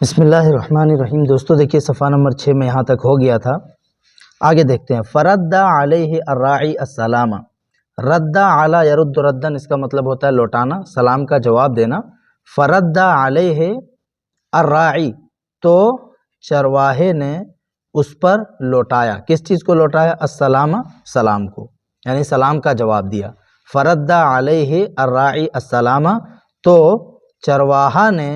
بسم اللہ الرحمن الرحیم۔ دوستو دیکھیے صفحہ نمبر 6 میں یہاں تک ہو گیا تھا، آگے دیکھتے ہیں۔ فرد علیہ الراعی السلام، رد علی یرد ردن، اس کا مطلب ہوتا ہے لوٹانا، سلام کا جواب دینا۔ فرد علیہ الراعی، تو چرواہے نے اس پر لوٹایا، کس چیز کو لوٹایا؟ السلام، سلام کو، یعنی سلام کا جواب دیا۔ فرد علیہ الراعی السلام، تو چرواہا نے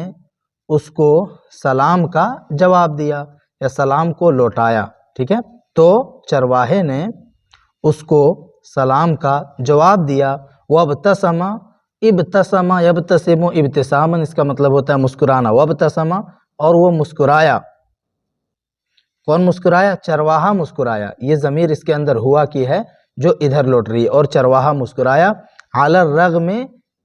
اس کو سلام کا جواب دیا یا سلام کو لوٹایا، ٹھیک ہے؟ تو چرواہے نے اس کو سلام کا جواب دیا۔ وابتسم، ابتسم یبتسم ابتساما، اس کا مطلب ہوتا ہے مسکرانا۔ وابتسم، اور وہ مسکرایا۔ کون مسکرایا؟ چرواہا مسکرایا۔ یہ ضمیر اس کے اندر ہوا کی ہے جو ادھر لوٹ رہی ہے، اور چرواہا مسکرایا۔ علی الرغم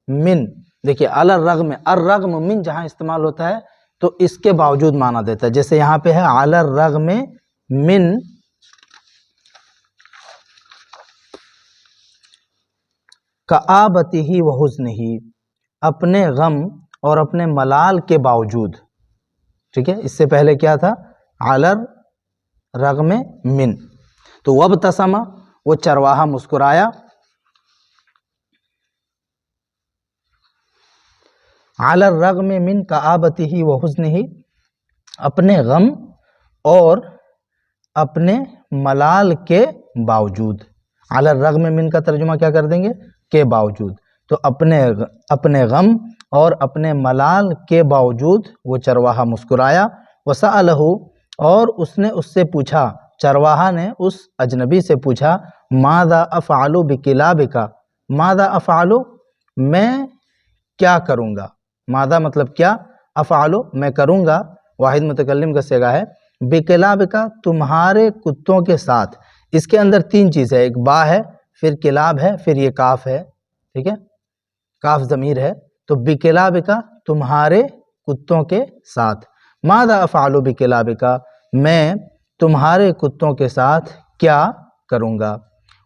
من، دیکھیے علی الرغم، الرغم من جہاں استعمال ہوتا ہے تو اس کے باوجود معنی دیتا ہے، جیسے یہاں پہ ہے علی الرغم من کآبتہ وحزنہ، اپنے غم اور اپنے ملال کے باوجود، ٹھیک ہے؟ اس سے پہلے کیا تھا؟ علی الرغم من، تو وابتسم، وہ چرواہا مسکرایا۔ علی الرغم من کآبتہ وحزنہ، اپنے غم اور اپنے ملال کے باوجود۔ علی الرغم من کا ترجمہ کیا کر دیں گے؟ کے باوجود۔ تو اپنے غم اور اپنے ملال کے باوجود وہ چرواہا مسکرایا۔ وسألہ، اور اس نے اس سے پوچھا، چرواہا نے اس اجنبی سے پوچھا، ماذا افعل بکلابک، ماذا افعل، میں کیا کروں گا؟ ماذا مطلب کیا، افعل میں کروں گا، واحد متکلم کا صیغہ ہے، بکلابک تمہارے کتوں کے ساتھ۔ اس کے اندر تین چیز ہے، ایک با ہے، پھر کلاب ہے، پھر یہ کاف ہے، ٹھیک ہے؟ کاف ضمیر ہے، تو بکلابک تمہارے کتوں کے ساتھ۔ ماذا افعل بکلابک، میں تمہارے کتوں کے ساتھ کیا کروں گا۔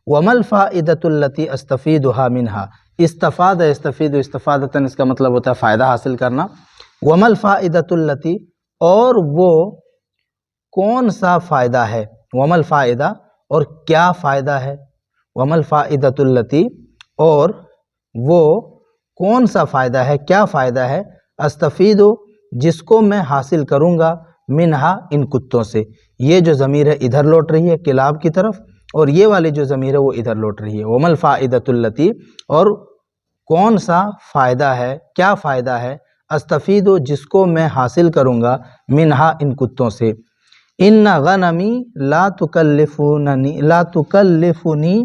وما الفائدۃ التی استفیدها منها، استفاد یستفید استفادۃ، اس کا مطلب ہوتا ہے فائدہ حاصل کرنا۔ وما الفائدۃ التی، اور وہ کون سا فائدہ ہے؟ وما الفائدہ، اور کیا فائدہ ہے؟ وما الفائدۃ التی، اور وہ کون سا فائدہ ہے، کیا فائدہ ہے؟ استفید، جس کو میں حاصل کروں گا، منہا، ان کتوں سے۔ یہ جو ضمیر ہے ادھر لوٹ رہی ہے کلاب کی طرف، اور یہ والی جو ضمیر ہے وہ ادھر لوٹ رہی ہے۔ وما الفائدۃ التی، اور کون سا فائدہ ہے، کیا فائدہ ہے؟ استفید، جس کو میں حاصل کروں گا، منہا، ان کتوں سے۔ ان غنمی لا تکلفنی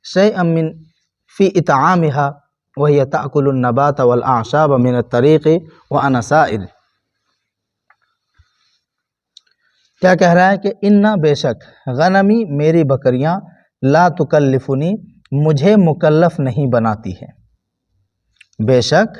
شیئا من فی اطعامها وہی تأکل النبات والاعشاب من الطریق وانا سائر۔ کیا کہہ رہا ہے کہ ان بے شک، غنمی میری بکریاں، لا تکلفنی مجھے مکلف نہیں بناتی ہے، بے شک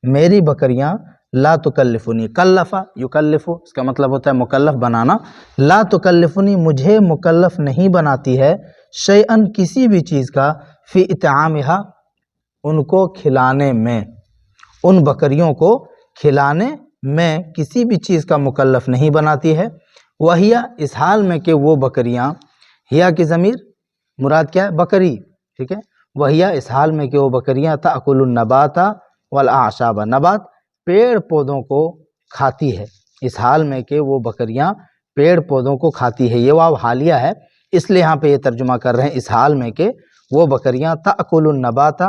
میری بکریاں، لا تکلفنی، کلفا یکلف، اس کا مطلب ہوتا ہے مکلف بنانا۔ لا تکلفنی مجھے مکلف نہیں بناتی ہے، شیئن کسی بھی چیز کا، فی اطعامها ان کو کھلانے میں، ان بکریوں کو کھلانے میں کسی بھی چیز کا مکلف نہیں بناتی ہے۔ وہیا، اس حال میں کہ وہ بکریاں، ہیا کی ضمیر مراد کیا ہے؟ بکری، ٹھیک ہے؟ وہیا، اس حال میں کہ وہ بکریاں، تأکل النبات والاعشاب، نبات پیڑ پودوں کو کھاتی ہے، اس حال میں کہ وہ بکریاں پیڑ پودوں کو کھاتی ہے۔ یہ واو حالیہ ہے، اس لیے یہاں پہ یہ ترجمہ کر رہے ہیں، اس حال میں کہ وہ بکریاں، تأکل النبات،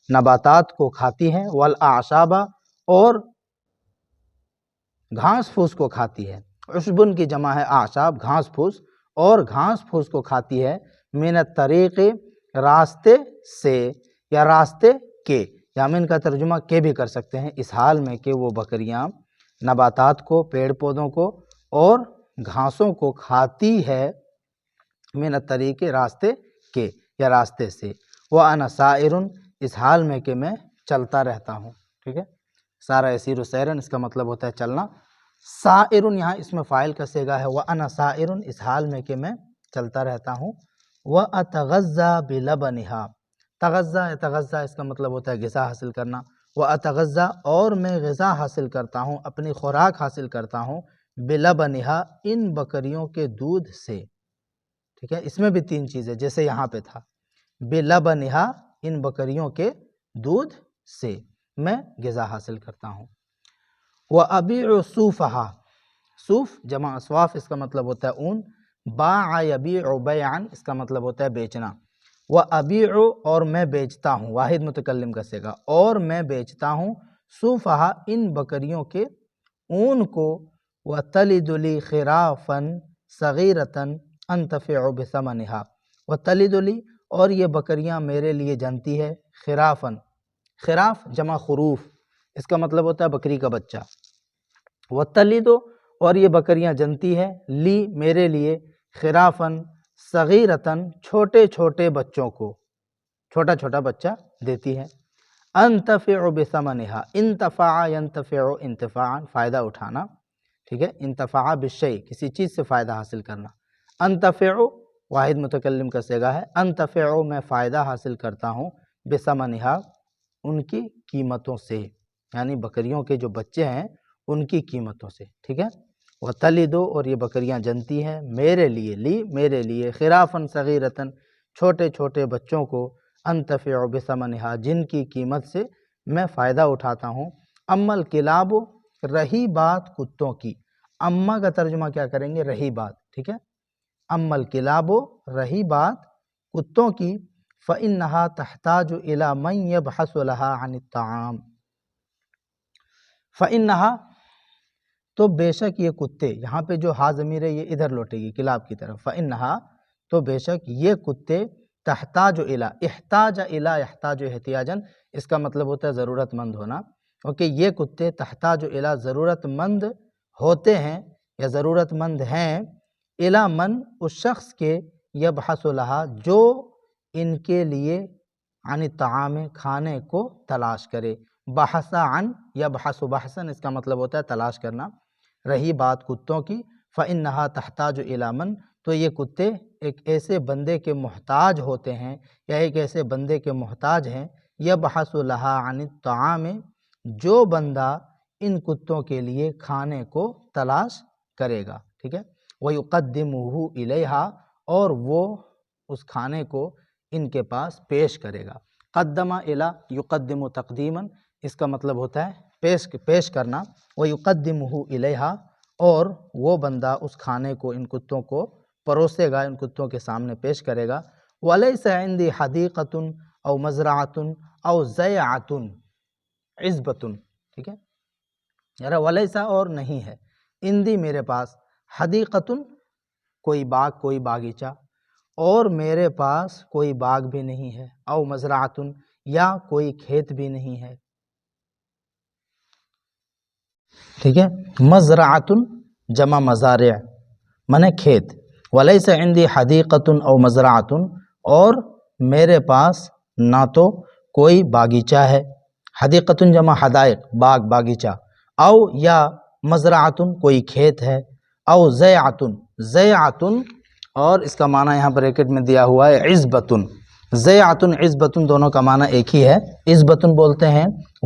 نباتات کو کھاتی ہیں، والاعشاب، اور گھاس پھوس کو کھاتی ہے۔ عشبن کی جمع ہے اعشاب، گھاس پھوس، اور گھاس پھوس کو کھاتی ہے، من الطریق، راستے سے یا راستے کے، یا من کا ترجمہ کے بھی کر سکتے ہیں، اس حال میں کہ وہ بکریاں نباتات کو، پیڑ پودوں کو اور گھاسوں کو کھاتی ہے، من الطریق، راستے کے یا راستے سے۔ وانا سائر، اس حال میں کہ میں چلتا رہتا ہوں، ٹھیک ہے؟ سارا یسیر سیرن، اس کا مطلب ہوتا ہے چلنا۔ سائر یہاں اس میں فاعل کا صیغہ ہے، وانا سائر، اس حال میں کہ میں چلتا رہتا ہوں۔ واتغذی بلبنھا، تغذی، یتغذی، اس کا مطلب ہوتا ہے غذا حاصل کرنا۔ وَأَتَغَذَّى اور میں غذا حاصل کرتا ہوں، اپنی خوراک حاصل کرتا ہوں، بِلَبَنِهَا ان بکریوں کے دودھ سے، ٹھیک ہے، اس میں بھی تین چیزیں جیسے یہاں پہ تھا، بِلَبَنِهَا ان بکریوں کے دودھ سے میں غذا حاصل کرتا ہوں۔ وَأَبِيعُ صُوفَهَا، صوف جمع اصواف، اس کا مطلب ہوتا ہے اون، باع یبیع بیعا اس کا مطلب ہوتا ہے بیچنا، وَأَبِيعُ اور میں بیچتا ہوں، واحد متکلم کا صیغہ، اور میں بیچتا ہوں، صُوفَهَا ان بکریوں کے اون کو، وَتَلِدُ لِي خِرَافًا صَغِيرَةً أَنْتَفِعُ بِثَمَنِهَا، وَتَلِدُ لِي اور یہ بکریاں میرے لیے جنتی ہے، خرافن، خراف جمع خروف اس کا مطلب ہوتا ہے بکری کا بچہ، وَتَلِدُ اور یہ بکریاں جنتی ہے، لی میرے لیے، خرافن صغیرتاً چھوٹے چھوٹے بچوں کو، چھوٹا چھوٹا بچہ دیتی ہے، انتفع بثمنها، انتفع ینتفع انتفاعا فائدہ اٹھانا، ٹھیک ہے، انتفع بالشیء کسی چیز سے فائدہ حاصل کرنا، انتفع واحد متکلم کا صیغہ ہے، انتفع میں فائدہ حاصل کرتا ہوں، بثمنها ان کی قیمتوں سے، یعنی بکریوں کے جو بچے ہیں ان کی قیمتوں سے، ٹھیک ہے، وَتَلِدُ اور یہ بکریاں جنتی ہیں میرے لیے، لی میرے لیے، خرافًا صغیرةً چھوٹے چھوٹے بچوں کو، انتفع بثمنها جن کی قیمت سے میں فائدہ اٹھاتا ہوں، اما الکلاب رہی بات کتوں کی، اما کا ترجمہ کیا کریں گے، رہی بات، ٹھیک ہے، اما الکلاب رہی بات کتوں کی، فإنها تحتاج إلى من يبحث لها عن الطعام، فإنها تو بے شک یہ کتے، یہاں پہ جو ہا ضمیر ہے یہ ادھر لوٹے گی کلاب کی طرف، فإنها تو بے شک یہ کتے، تحتاج إلى، احتاج إلى يحتاج احتیاجاً اس کا مطلب ہوتا ہے ضرورت مند ہونا، کیونکہ یہ کتے تحتاج إلى ضرورت مند ہوتے ہیں یا ضرورت مند ہیں، إلى من اس شخص کے، يبحث لها جو ان کے لیے، عن الطعام کھانے کو تلاش کرے، بحث عن یبحث بحثاً اس کا مطلب ہوتا ہے تلاش کرنا، رہی بات کتوں کی، فإنها تحتاج إلى من تو یہ کتے ایک ایسے بندے کے محتاج ہوتے ہیں یا ایک ایسے بندے کے محتاج ہیں، یبحث لها عن الطعام جو بندہ ان کتوں کے لیے کھانے کو تلاش کرے گا، ٹھیک ہے، وَيُقَدِّمُهُ إِلَيْهَا اور وہ اس کھانے کو ان کے پاس پیش کرے گا، قدم إِلَى يُقَدِّمُ تقدیماً اس کا مطلب ہوتا ہے پیش کرنا، وَيُقَدِّمُهُ إِلَيْهَا اور وہ بندہ اس کھانے کو ان کتوں کو پروسے گا، ان کتوں کے سامنے پیش کرے گا، وَلَيْسَ عِنْدِي حَدِيقَةٌ أَوْ مَزْرَعَةٌ أَوْ زَيْعَةٌ عِزْبَةٌ، ٹھیک ہے، یعنی وَلَيْسَ اور نہیں ہے، عِنْدِی میرے پاس، حدیقتن کوئی باغ، کوئی باغیچہ، اور میرے پاس کوئی باغ بھی نہیں ہے، او مزرعتن یا کوئی کھیت بھی نہیں ہے، ٹھیک ہے، مزرعتن جمع مزارع منے کھیت، ولیس عندی حدیقتن او مزرعتن اور میرے پاس نہ تو کوئی باغیچہ ہے، حدیقتن جمع حدائق باغ باغیچہ، او یا مزرعتن کوئی کھیت ہے، او زیعتن زیعتن اور اس کا معنی یہاں پر ریکٹ میں دیا ہوا ہے عزبتن، زیعتن عزبتن دونوں کا معنی ایک ہی ہے، عزبتن بولتے ہیں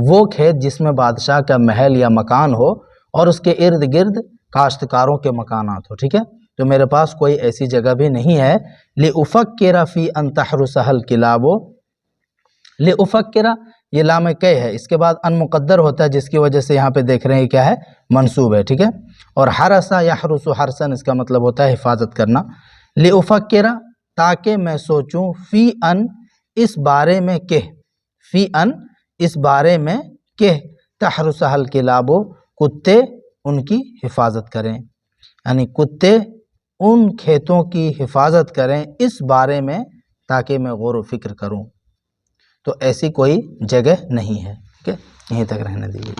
وہ کھیت جس میں بادشاہ کا محل یا مکان ہو اور اس کے ارد گرد کاشتکاروں کے مکانات ہو، ٹھیک ہے، تو میرے پاس کوئی ایسی جگہ بھی نہیں ہے، لِأُفَكِّرَ فِي أَن تَحْرُسَهَا الْكِلَابُ، لِأُفَكِّرَ یہ لام کئی ہے، اس کے بعد ان مقدر ہوتا ہے جس کی وجہ سے یہاں پہ دیکھ رہے ہیں کیا ہے، منصوب ہے، ٹھیک ہے، اور حرسا یحرس حرسن اس کا مطلب ہوتا ہے حفاظت کرنا، لِأُفَكِّرَ تاکہ میں سوچوں، فی ان اس بارے میں کہ، فی ان اس بارے میں کہ، تحرسها الکلاب کتے ان کی حفاظت کریں، یعنی کتے ان کھیتوں کی حفاظت کریں اس بارے میں تاکہ میں غور و فکر کروں، تو ایسی کوئی جگہ نہیں ہے، ٹھیک ہے، یہیں تک رہنے دیجیے۔